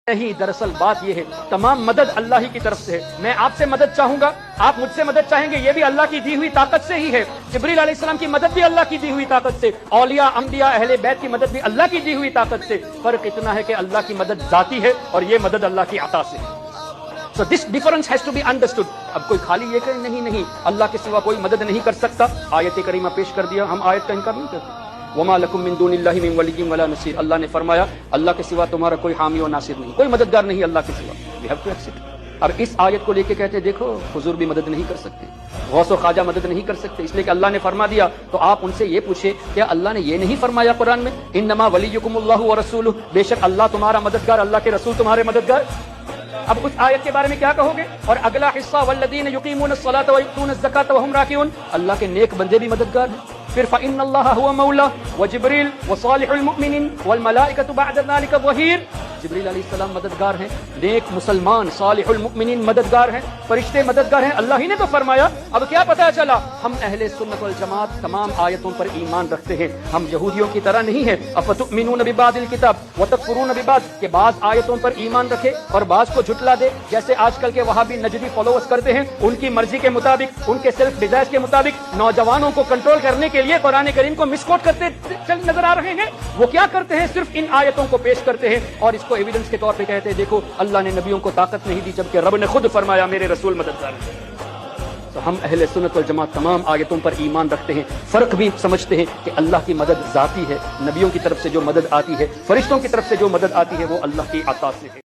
نہیں، دراصل بات یہ ہے تمام مدد اللہ ہی کی طرف سے ہے۔ میں آپ سے مدد چاہوں گا، آپ مجھ سے مدد چاہیں گے، یہ بھی اللہ کی دی ہوئی طاقت سے ہی ہے۔ جبریل علیہ السلام کی مدد بھی اللہ کی دی ہوئی طاقت سے، اولیاء انبیاء اہل بیت کی مدد بھی اللہ کی دی ہوئی طاقت سے۔ فرق اتنا ہے کہ اللہ کی مدد ذاتی ہے اور یہ مدد اللہ کی عطا سے ہے۔ So this difference has to be understood۔ اب کوئی خالی یہ کہ نہیں اللہ کے سوا کوئی مدد نہیں کر سکتا، آیت کریمہ پیش کر دیا، ہم آیت کا انکار نہیں کرتے۔ وما لکم من دون اللہ من ولی ولا نصیر، اللہ نے فرمایا اللہ کے سوا تمہارا کوئی حامی و ناصر نہیں، کوئی مددگار نہیں اللہ کے سوا۔ We have to accept۔ اب اس آیت کو لے کے کہتے دیکھو حضور بھی مدد نہیں کر سکتے، غوث و خواجہ مدد نہیں کر سکتے، اس لیے کہ اللہ نے فرما دیا۔ تو آپ ان سے یہ پوچھے کیا اللہ نے یہ نہیں فرمایا قرآن میں انما ولیکم اللہ ورسولہ، بے شک اللہ تمہارا مددگار، اللہ کے رسول تمہارے مددگار۔ اب اس آیت کے بارے میں کیا کہو گے؟ اور اگلا حصہ والذین یقیمون الصلاۃ ویؤتون الزکاۃ وہم راکعون، اللہ کے نیک بندے بھی مددگار ہیں۔ پھر فإن اللہ هو مولا وجبریل وصالح المؤمنین والملائکۃ بعد ذلک ظہیر، جبریل علیہ السلام مددگار ہیں، نیک مسلمان صالح المؤمنین مددگار ہیں، فرشتے مددگار ہیں، اللہ ہی نے تو فرمایا۔ اب کیا پتہ چلا؟ ہم اہل سنت والجماعت تمام آیتوں پر ایمان رکھتے ہیں، ہم یہودیوں کی طرح نہیں ہیں۔ افتؤمنون ببعض الکتاب وتکفرون ببعض، کہ بعض آیتوں پر ایمان رکھے اور بعض کو جھٹلا دے، جیسے آج کل کے وہابی نجدی فالوورز کرتے ہیں، ان کی مرضی کے مطابق، ان کے سیلف ڈیزائرز کے مطابق نوجوانوں کو کنٹرول کرنے کے لیے قرآن کریم کو مس کوٹ کرتے چل نظر آ رہے ہیں۔ وہ کیا کرتے ہیں؟ صرف ان آیتوں کو پیش کرتے ہیں اور اس کو ایویڈنس کے طور پہ کہتے ہیں دیکھو اللہ نے نبیوں کو طاقت نہیں دی، جبکہ رب نے خود فرمایا میرے رسول مددگار ہیں۔ تو ہم اہل سنت والجماعت تمام آیتوں پر ایمان رکھتے ہیں، فرق بھی سمجھتے ہیں کہ اللہ کی مدد ذاتی ہے، نبیوں کی طرف سے جو مدد آتی ہے، فرشتوں کی طرف سے جو مدد آتی ہے وہ اللہ کی عطا سے ہے۔